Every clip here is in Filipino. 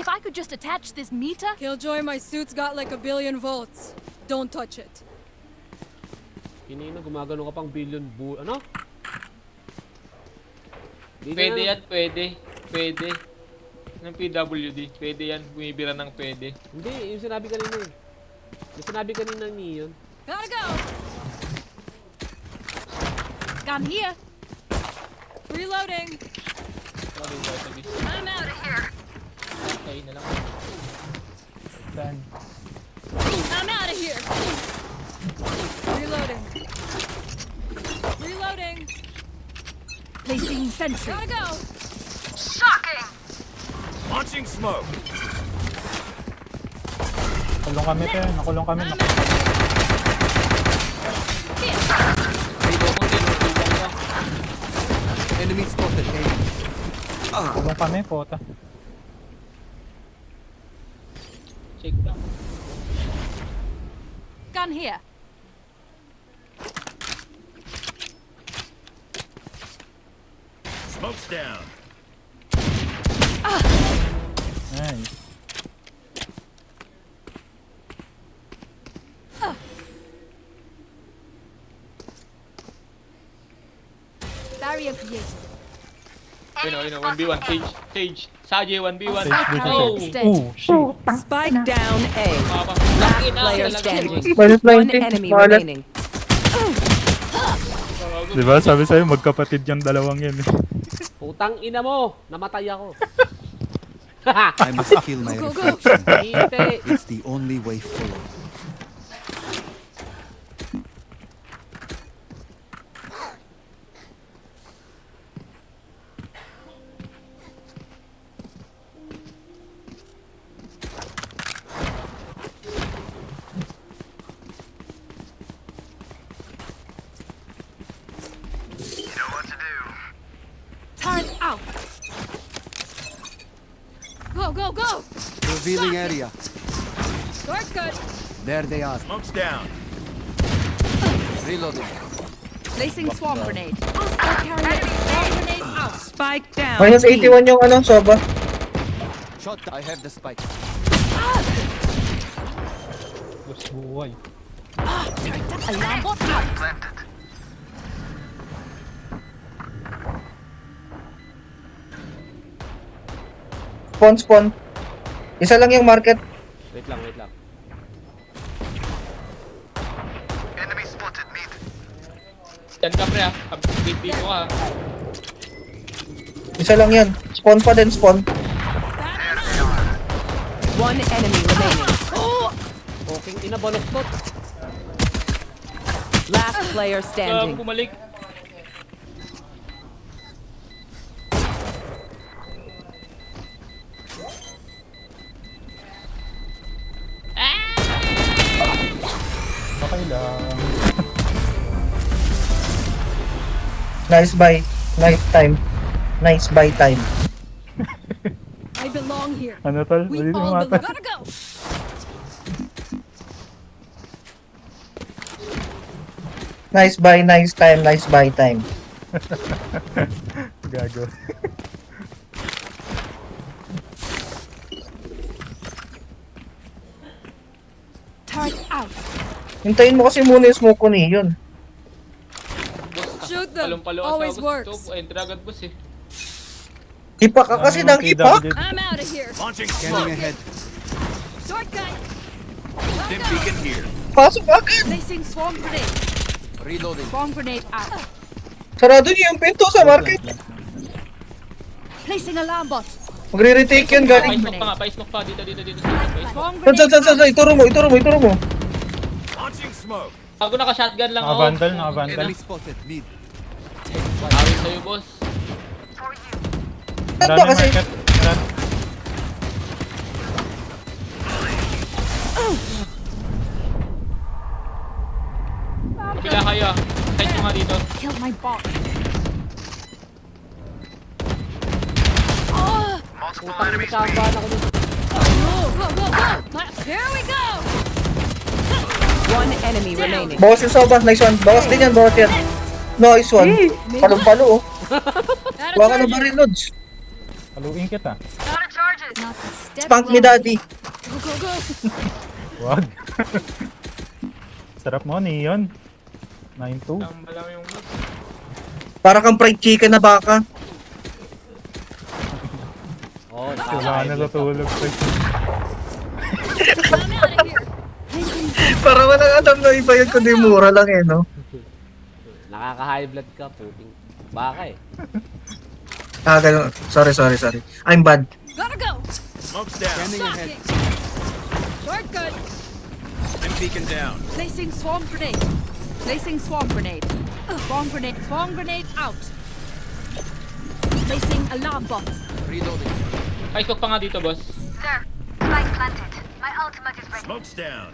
If I could just attach this meter. Killjoy, my suit's got like 1 billion volts. Don't touch it. Kinina, gumagano ka pang billion ano? Pwede yan, pwede. Pwede. Ng PWD. Pwede yan. Bumibira ng pwede. Hindi, yung sinabi kanina eh. Yung sinabi kanina ni yun. Gotta go! Gun here. Reloading! Sorry, sorry. I'm out of here! Okay na lang. Saan? I'm out of here! Reloading. Reloading! Placing sentry. Gotta go! Launching smoke. Kulong kami, te. Nakulong kami. Dito ko din. Enemy spotted. Nakulong kami, pota. Check lang. Gun here. Smoke's down. Nice. Barrier created. Yun o, 1v1. Sage. Sage. Sage, 1v1. Sage dito, Oh! Sage. Dead. Oh, shit. Spike down A. Laki Last na. player Laki. standing. Minus One 90. enemy Malas. remaining. Diba, sabi sa'yo, magkapatid yung dalawang yan eh. Putang ina mo! Namatay ako. I must kill my Go, go, go. reflection. Hindi. It's the only way forward. Turret out. Go, go, go! Revealing area. Door's good! There they are. Smoke's down. Reloading. Placing swarm grenade. Hostile carrier. Swarm grenade out. Spike down. Minus 81 yung ano, Soba. Shot. I have the spike. Boss buhay. Alarm bot out. Spawn, spawn. Isa lang yung market. Wait lang, wait lang. Yan ka pre ha. Kapit mo ka. Isa lang yan. Spawn pa din, spawn. One enemy remaining. Poking ina, baloktot. Last player standing. Bumalik. Okay lang. Nice buy. Nice time. Nice buy time. I belong here. Ano tol? We Ulitin mo all ata. belong. Gotta go! Nice buy, nice time, nice buy time. Gago. Turret out. Hintayin mo kasi muna yung smoke ko yun. Boss, Shoot them. palong-palo ka Always sa works. gusto. Enter agad boss eh. Hipak ka kasi ng hipak. I'm out of here! Launching Scanning smoke. ahead. Shortcut! Dim beacon here. Pasok agad. Placing swarm grenade. Reloading. Swarm grenade out. Sarado niyo yung pinto sa market. Placing alarm bot. Magre-retake yan galing. Pa-smoke pa nga, pa-smoke pa. Dito. Pa-smoke. Swarm Saan, grenade saan, saan? Ituro mo, ituro mo, ituro mo. Launching smoke. Bago naka-shotgun lang ako. Naka-vandal, naka-vandal. Enemy spotted. Mid. Awit sa'yo boss. Saan ba Maraming kasi? market. Maraming. Pila kayo ah. Side nyo nga dito. killed my bot. Putang ina, kaambahan ako dito. Go, go, go, go! Here we go! One enemy remaining. Bawas yung soba, nice one. Bawas din yan, bawas yan. Nice one. Palong-palo oh. Out Baka of na ba charges! rin, Lods? Haluin kita. Out of charges! Not a step Spank me, wrong. daddy. Go, go, go. Wag. Sarap mo, Neon. 9-2. Tama lang yung mood. Para kang fried chicken na baka. Oh, Wala na natutulog. I'm out of here. Para walang alam na iba yun kundi mura lang eh, no? Nakaka-high blood ka, puting baka eh. Ah, ganun. Sorry. I'm bad. Gotta go. Smoke's down. Shocking. Shortcut. Dim beacon down. Placing swarm grenade. Placing swarm grenade. Swarm grenade. Swarm grenade out. Placing alarm bot. Reloading. Ay, smoke pa nga dito, boss. Smoke's down.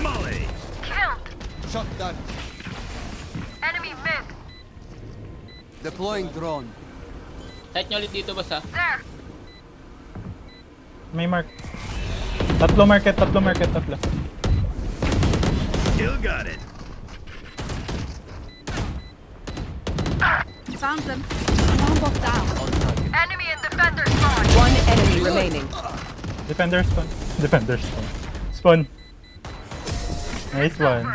Molly. Shot done. Enemy mid. Deploying drone. Sight nyo ulit dito, boss, ha? There. May mark. Tatlo market. Still got it. Found them. Alarm bot down. Enemy and defender spawn. One enemy remaining. Defender spawn. Spawn. Nice one.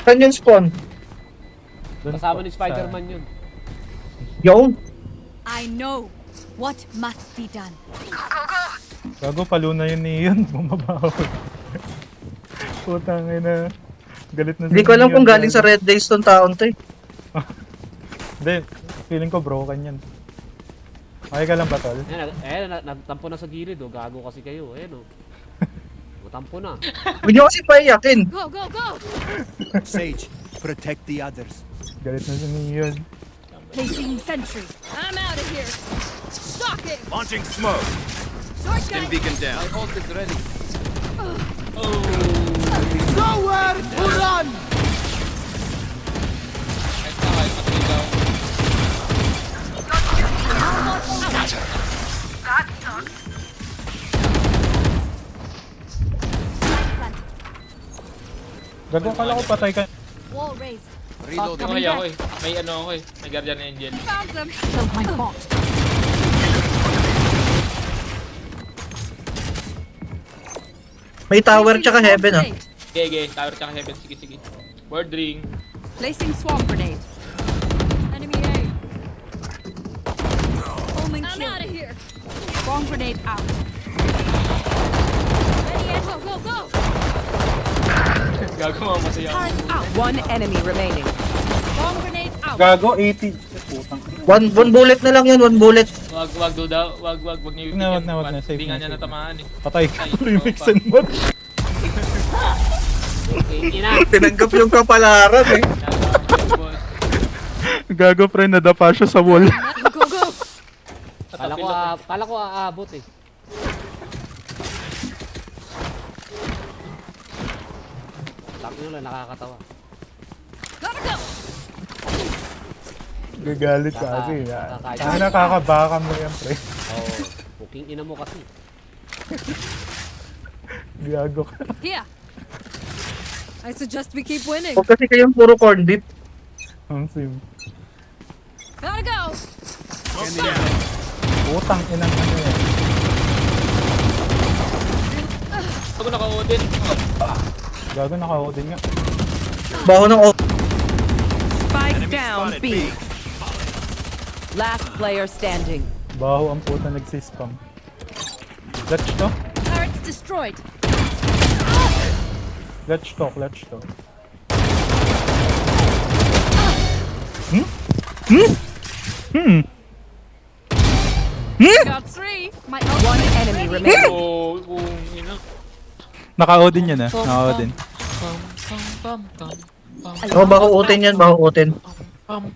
Saan yung spawn? Dun Kasama po, ni Spider-Man yun. Yung? I know what must be done. Gago, palo na yun Neon. Bumabaho. Putang ina. Galit na Hindi ko alam kung galing sa Red Days tong taon to eh. Hindi. Feeling ko broken yan. Okay ka lang ba, tol? Natampo na sa gilid, oh. Gago kasi kayo, oh. Natampo na. Huwag niyo kasi paiyakin. Go, go, go. Sage, protect the others. Galit na si Neon. Placing sentry. I'm out of here. Shocking. Launching smoke. Dim Shortcut. beacon down. My ult is ready. Nowhere to run! Kahit na kayo, matay daw. Gago, kala ko patay ka. Wall raised. Reloading. Okay ako eh. May ano ako eh. May Guardian Angel. Found them. Killed my bot. May tower Placing tsaka swarm heaven ah. grenade. Gege, tower tsaka heaven. Sige. Word ring. Placing swarm grenade. Enemy A. Omen I'm kill. out of here. Swarm grenade out. Ready and go, go, go. Gago, mamatay ako. Turret out. One enemy remaining. Swarm grenade out. Gago, 80. Putang. One bullet na lang yan, one bullet. Wag duda. Wag niyo Wag na, safe Hindi nga na, niya safe. natamaan eh. Patay ka. Ay, Remix opa. and mod. Ina. Tinanggap yung kapalaran eh. Boss. Gago, pre, nadapa siya sa wall. Go, go. Kala ko aabot eh. Takno lang, nakakatawa. Gotta go. Gagalit ka kasi. Nakakain. Ay, nakakabaka mo yan, pre. Oo. Puking ina mo kasi. Gago ka. Here. I suggest we keep winning. Huwag kasi kayong puro corn beef. Ang sim. Gotta go. Smoke's down. Putang inang ano yan. Ako naka-Odin. Gago, naka-odin nga. Baho ng Spike Enemy down spotted B. B. Last player standing. Baho ang puta nagsispam. Clutch to? Turrets destroyed. Clutch to. Got three. My ult One enemy remaining. Oh, kung ina. Naka-odin yan Naka-odin. Pam. Oh, baho utin yan, baho utin. Pam.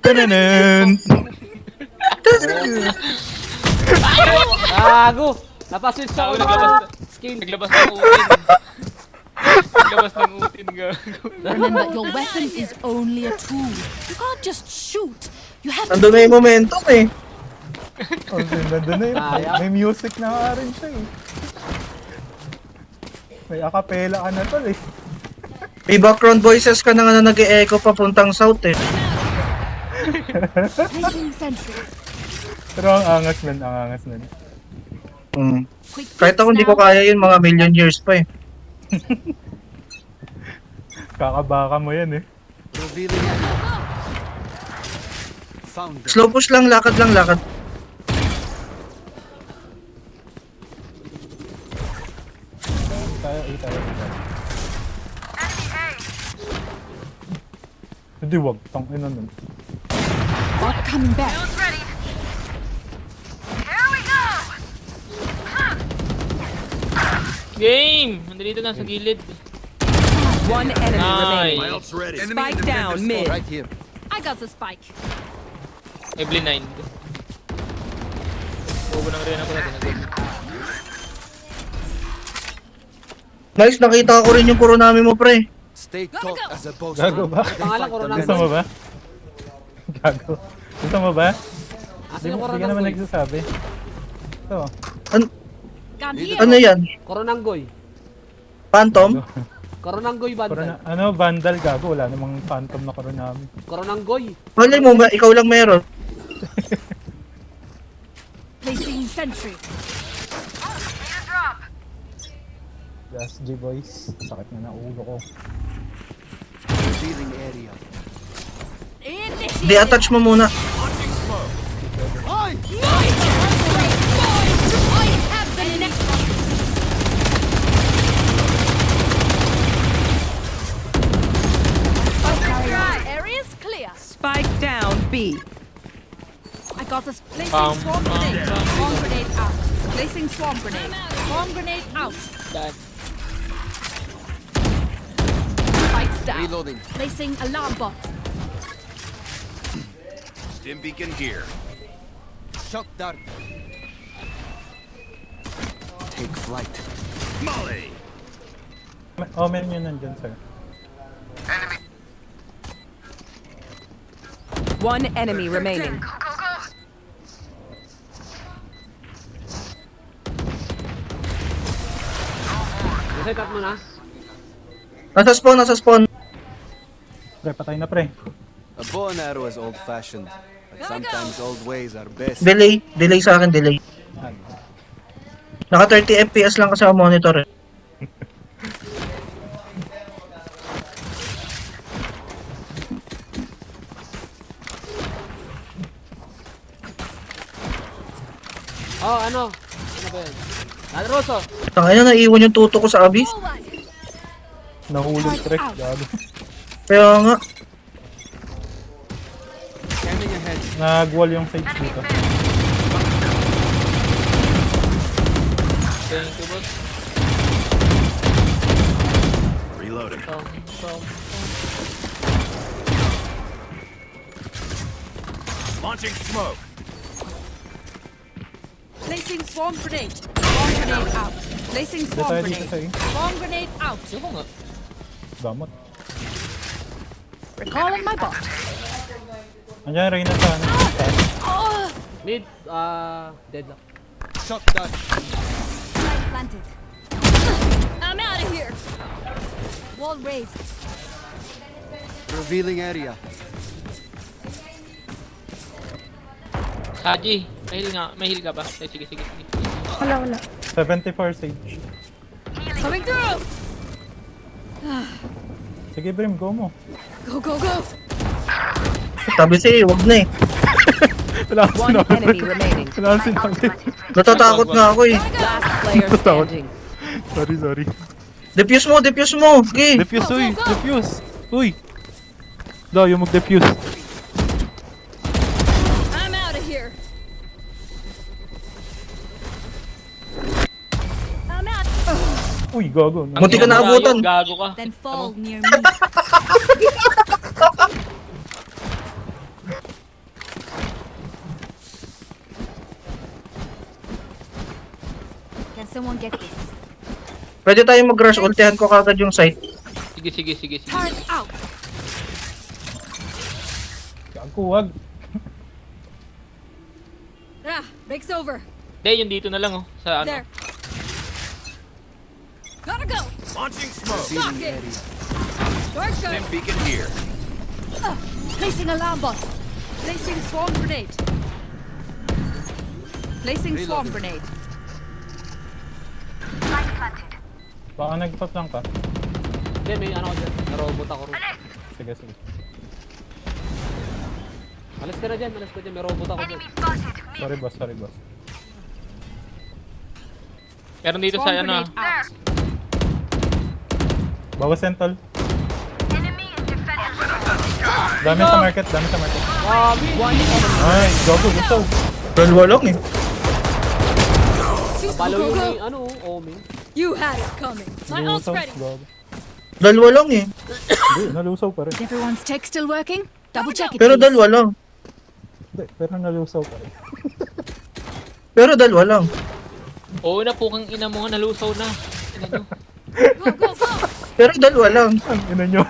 Tananan! Gago! Napaswitch ako ng skill. Naglabas ng utin. Naglabas ng utin, gago. Remember, your weapon is only a tool. You can't just shoot. You have to. Nandun na yung momentum eh. Oh, nandun na yun. May music na nga rin siya eh. May acapella ka na tol eh. May background voices ka na nga na nag-e-echo papuntang south eh. Placing sentry. Pero ang angas nun. Hmm. Quick Kahit fix ako hindi ko now. kaya yun, mga million years pa eh. Kakabaka mo yan eh. Revealing area. Found them. Slow push lang, lakad lang, lakad. Tayo. Enemy A. Hindi, wag. Tangina nun. Bot coming back. Shields ready. Here we go. Game! Nandito na sa gilid. One enemy Nice. remaining. My ult's ready. Spike down mid. Right here. I got the spike. Evelyn 9. Bobo ng rin ako natin. Nice, nakita ko rin yung Kuronami mo, pre. Stay taut as a boss. Gago ba? Pangalan ko rin Gusto mo ba? Gago. Gusto mo ba? Asa Hindi yung ka naman Coronangoy? nagsasabi. Ito. Gun here. Ano yan? Coronangoy. Phantom? Coronangoy bandal. Vandal gago. Wala namang phantom na Kuronami. Coronangoy. Malay mo ba, ikaw lang meron. Placing sentry. Need a drop. Yes, G-boys. Sakit na ng ulo ko. Revealing area. Initiate. Di-attach mo muna. I have the next one. Area's clear. Spike down B. I got this. Placing Bam, swarm bam, grenade. bam. Swarm grenade out. Placing swarm grenade. Swarm grenade out. Dad. Spikes down. Reloading. Placing alarm bot. Stim beacon here. Shock dart. Take flight. Molly. Omen yun nandyan, sir. One enemy remaining. Go, go, go. Reset up mo na. Nasa spawn. Pre, patay na pre. A bow and arrow is old-fashioned, but sometimes old ways are best. Delay sa akin, delay. Naka 30 FPS lang kasi ako monitor eh. Oh, ano? Ano ba yan? Alroso. Tangina, naiwan yung tuto ko sa abyss. Forward. Nahulog pre. Gago. Kaya nga, Scanning ahead. Nag-wall yung sage dito. Thank you, boss. Reloading. Launching smoke. Placing swarm grenade. Swarm grenade out. Placing Dito swarm tayo dito grenade. sa'yo. Swarm grenade out. Ayoko nga. Damot. Recalling my bot. Andiyan, Reyna sa ano. Mid, deadlock. Shock dart. Flag planted. I'm out of here. Wall raised. Revealing area. Haji, may heal ka ba? Eh, sige. 74 sage. Coming through. Sige, Brim, go mo. Go, go, go. sabi sa'yo, wag na eh. Wala akong One sinabi. enemy remaining. Wala akong sinabi. Natatakot nga ako eh. Last player standing. Sorry. Defuse mo. Okay. Defuse, uy. Defuse. Uy. Daw, yung mag-defuse. I'm out of here. I'm out. Uy, gago. Munti ka na abutan. Gago ka. Then fall near me. Can someone get this? Pwede tayong mag-rush, ultihan ko kagad yung site. Sige. Turret out. Gago, wag. Breaks over. Hindi, yun dito na lang oh. Sa ano. There. Gotta go. Launching smoke. Lock Revealing it. area. Dark Stim gun. beacon here. Placing alarm bot. Placing swarm grenade. Placing swarm grenade. Baka nagpa-flank ka. Hindi, may ano ko dyan. Na-robot ako rin. Sige, sige. Alas ka na dyan, alas ka dyan. May robot ako dyan. Sorry boss, sorry boss. Meron dito sa Swarm ano. grenade out. Bawas sentol. Enemy is defending. Dami sa market, dami sa market. One enemy. Ay, gago, gusto. Dalawa lang eh. Follow Go, yung go. may, ano, Omen. You had it coming. My ult's Nalusaw, ready. gago. Dalawa lang eh. Hindi, nalusaw pa rin. Is everyone's tech still working? Double check it. Pero please. dalawa lang. Hindi, pero nalusaw pa rin. Pero dalawa lang. Oo na po kang ina mo, nalusaw na. Ina nyo. Go, go, go. Pero dalawa lang. Ang ina nyo.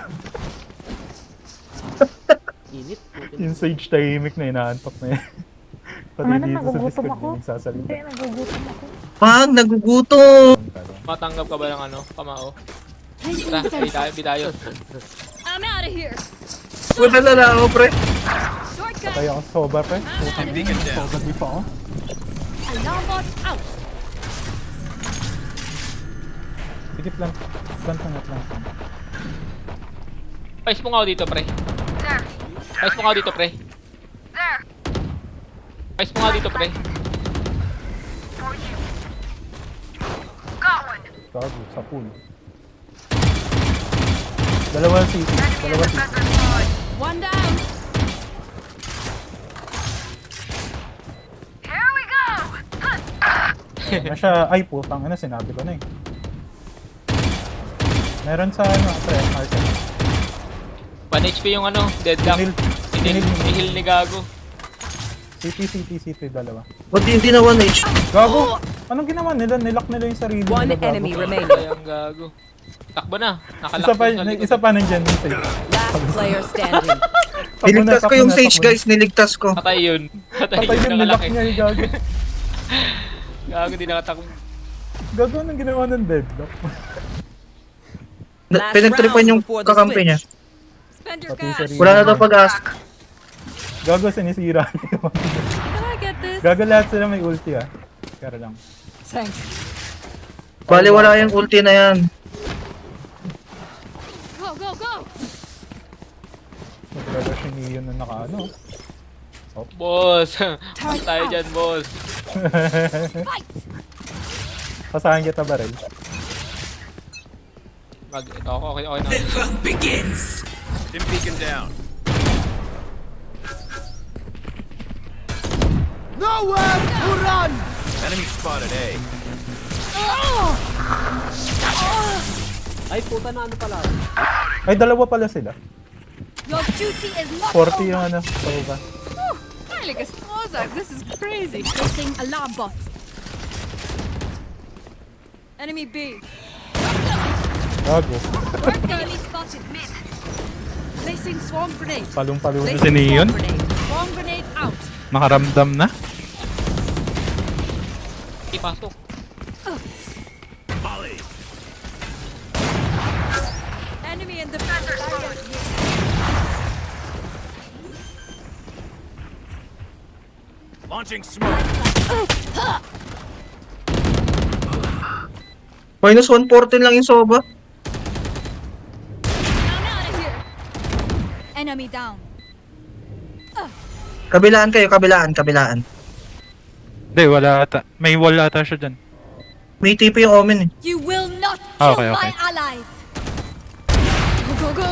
Init. Yung sage tahimik na inaantok na yan. Pati dito sa Discord, hindi nagsasalita. Pag nagugutom. Matanggap ka ba ng ano, kamao? Tara, bidayo. I'm out of here. Wala na lang ako, pre. Shortcut. Kaya ako sa soba, pre. Stim beacon down. Soba di pa ako. Alarm bot out. Sige, plant. Plant na, plant. Pais mo nga ako dito, pre. There. Pais mo nga ako dito, pre. There. Pais mo nga dito, pre. For you. Got one. Gago, sa pool. Dalawa city. Dalawa city. One down. Here we go. Na siya, ay putang ina, sinabi ko na eh. Meron sa ano, pre, market. 1 HP yung ano, deadlock. Hinil ni Gago. CT, dalawa. Buti hindi na 1H. Gago! Anong ginawa nila? Nilock nila yung sarili One nila, gago. enemy remaining. Sayang Gago. Takbo na. Nakalock Isa pa nandyan yung safe. Last player standing. Niligtas ko yung Sage, guys. Niligtas ko. Patay yun. Patay Patay yun. yung nilock Nakalaki. niya yung gago. Gago, di nakatakbo. Gago, anong ginawa ng deadlock? Last Pinagtripan round yung before the kakampi switch. niya. Spend your Pati yung cash. sarili. Wala na daw pag-ask. Gago, sinisira niya. Can I get this? Gago, lahat sila may ulti ah. Kaya lang. Thanks. Bale, wala yung ulti na yan. Go, go, go. Magagawa siya ni yun na naka-ano. Boss. Pas tayo dyan, boss. Pasahan kita baril. Ito, okay na. Stim beacon down. Nowhere to run! Enemy spotted A. Ay, puta na ano pala. Ay, dalawa pala sila. Your duty is not 40 yung ano, soba. I like a Mozart. This is crazy. Placing alarm bot. Enemy B. Gago. Dark gun. Enemy spotted mid. Placing swarm grenade. Palong-palo na si Placing Neon. swarm grenade. Swarm grenade out. Nakaramdam na. Ipasok. Molly. Enemy in the barrier. Launching smoke. Minus 114 lang yung soba. I'm out of here. Enemy down. Kabilaan kayo, kabilaan. Hindi, wala ata. May wall ata siya dyan. May TP yung Omen eh. You will not Ah, kill okay, my okay. allies. Go, go, go.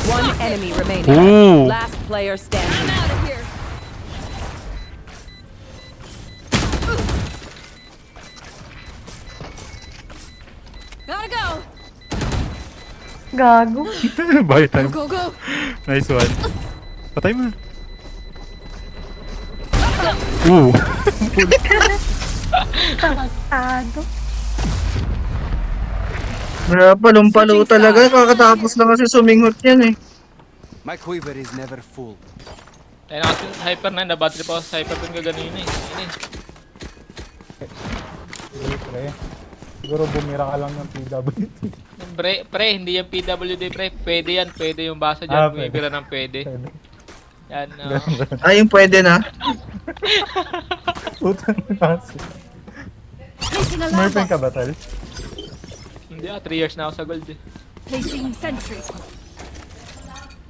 One enemy remaining. Ooh. Last player I'm standing. out of here. Gotta go. Gago. Buy time. Go, go. Nice one. Patay mo. Ooh. Grabe, palumpalo talaga. Kakatapos lang kasi sumingot yan eh. My quiver is never full. Ayun na kasi hyper na. Na-battery pa ako sa hyper dun kaganina eh. Ayun eh. Sige, pre. Siguro bumira ka lang ng PWT. Pre, hindi yung PWD, pre. Pwede yan, pwede yung basa Ah, dyan. Bumibira ng pwede. Pwede. Yan, Ay, yung pwede na. Putang kasi. Placing alarm Smurfing bot. ka ba, Tal? Hindi 3 years na ako sa gold eh. Placing sentry.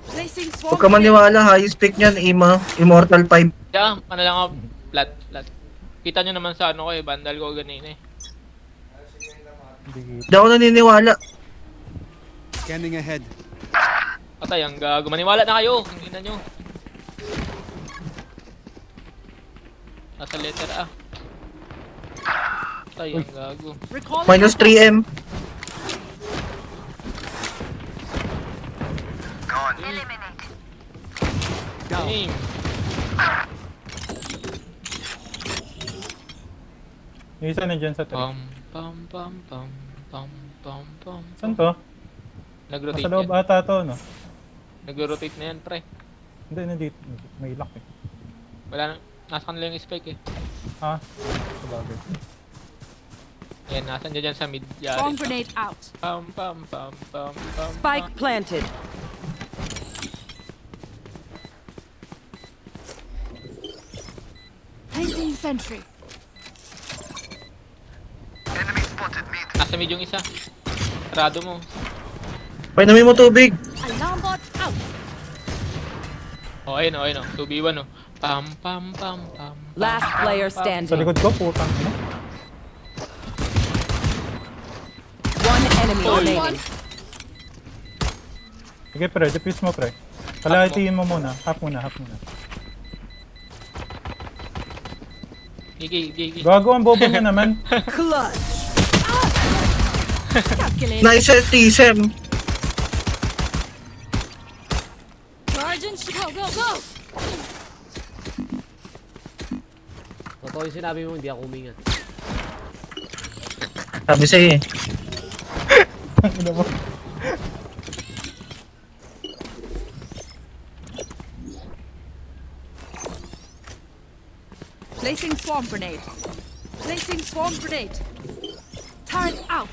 Placing swarm Huwag ka grenade. maniwala, highest pick niyan, Immortal 5. Kaya, ano lang ako, flat. Kita nyo naman sa ano ko eh, bandal ko ganina eh. Hindi. Hindi ako naniniwala. Scanning ahead. Patay, ang gago. Maniwala na kayo, hindi na nyo. Nasa letter A. Patay, ang gago. Recalling Minus 3M. Eliminate. Aim. Yung isa na dyan sa tree. Pam. Saan to? Nag-rotate Nasa loob yan. ata to, no? Nag-rotate na yan, pre. Hindi, nandito. May lock eh. Wala na. Nasa kanila yung spike eh. Ah, sa bagay. Yan, nasan dyan sa mid. Yari. swarm grenade out. Pam. Spike planted. Placing sentry. Nasa mid yung isa. Sarado mo. Painumin mo tubig. Alarm bot out. Oh, ayun oh. 2v1 oh. Pam. Last player Sa standing. likod ko, putang ina. One enemy remaining. Sige, pre. Defuse mo, pre. Kalahatiin mo muna. Half muna. Gigi. Gago ang bobo niya naman. Clutch. Calculate. Nice T-Sem. Charge and go. Totoo yung sinabi mo, hindi ako huminga. Sabi sa'yo eh. Tangina mo. Placing swarm grenade. Placing swarm grenade. Turret out.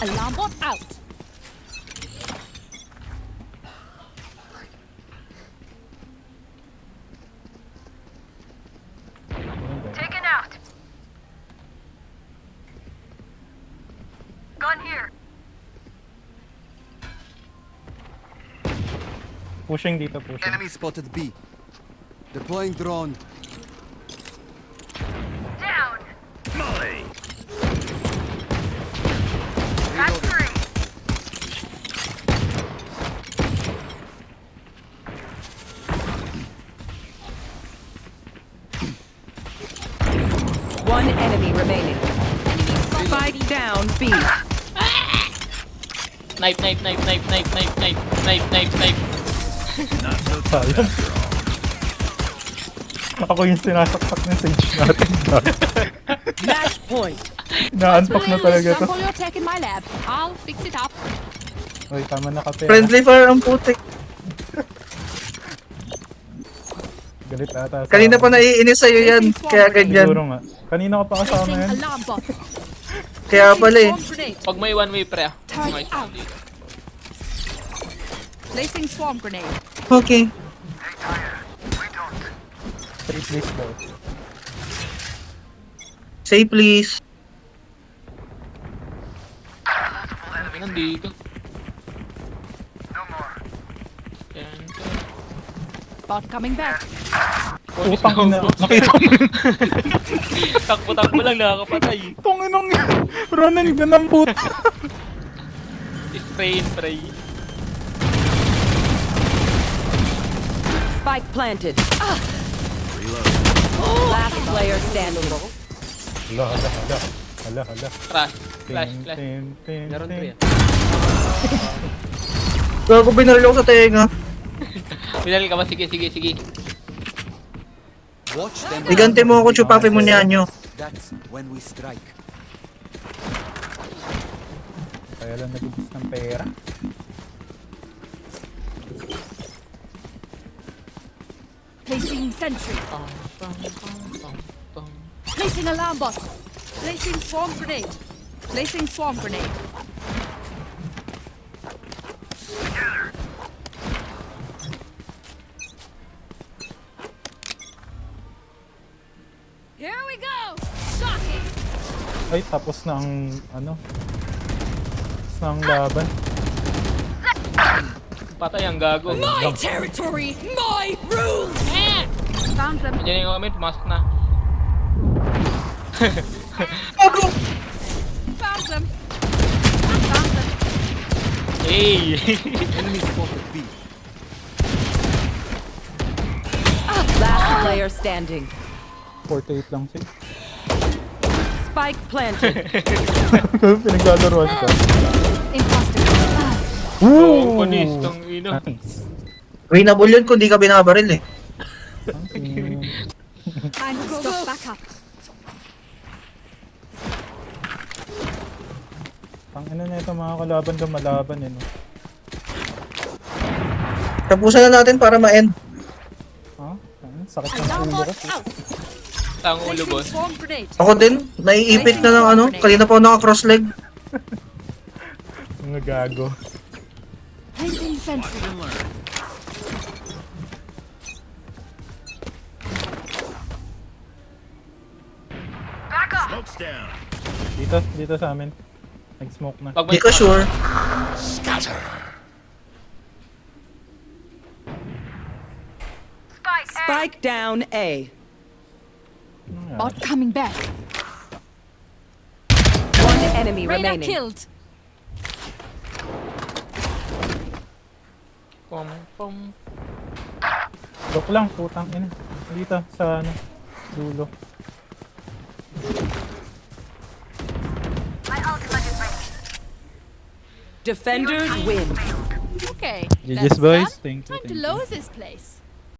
Alarm bot out. Taken out. Gun here. Pushing dito, pushing. Enemy spotted B. Deploying drone. Down. Molly. That's 3. One enemy remaining. Spike down B. Knife. Not so tough Sayang. after all. Ako yung sinasaksak ng sage natin. Match point. Na-unpack na talaga to. Sample your tech in my lab. I'll fix it up. Uy, tama na kape. Friendly fire ang putik. Galit ata. sa- Kanina pa naiinis sa'yo yan. Kaya ganyan. Siguro nga. Kanina ka pa kasama Placing yan. alarm bot. Kaya pala eh. Swarm grenade. Pag may one way pre ah. Turret Nice out. one dito. Placing swarm grenade. Okay. Three please daw. Say please. Nandito. Bot coming back. Utang ina. Nakita mo. Takbo lang nakakapatay. Tunginong yan. Ronan ka ng puta. Spray. Spike planted. Last player standing. Hala. Flash. Meron 3 ah. Gago binaril ako sa tenga. Pinal ka ba? Sige. Watch them. Igante mo ako, chupapi mo niya nyo. That's when we strike. Kaya lang nag-ubus ng pera. Placing sentry. Placing alarm bot. Placing swarm grenade. Placing swarm grenade. Here we go! Shocking! Ay, tapos na ang, ano. Tapos na ang laban. Patay ang gago. My territory! My rules! Found them. Andiyan yung kami, pumasok na. Found them. Found them. Hey! Enemy spotted B. Last player standing. 48 lang siya. Spike planted. Pinaglalaroan ka. Imposter. Oo, panis, tang ina. Nice. Winnable yun kung di ka binabaril eh. Time to stock back up. Ang ina na ito mga kalaban lumalaban eh, no? Tapusan na natin para ma-end. Ha? Sakit ng Alarm ulo bot ko. out. Tang ulo, Placing boss. swarm grenade. Ako din, naiipit na ng ano. Kanina pa ako naka-cross leg. Mga gago. Placing sentry. Back up. Smoke's down. Dito sa amin. Nag-smoke na. Di ka sure. Spike A. Spike down A. Ano nga? Bot coming back. One enemy Reyna remaining. killed. Pum, pum. Look lang, putang ina. Dito sa ano, dulo. My ultimate is ready. Defenders win. Okay. GG's that's boys. done. Thank you. Time to Thank you. lower this place.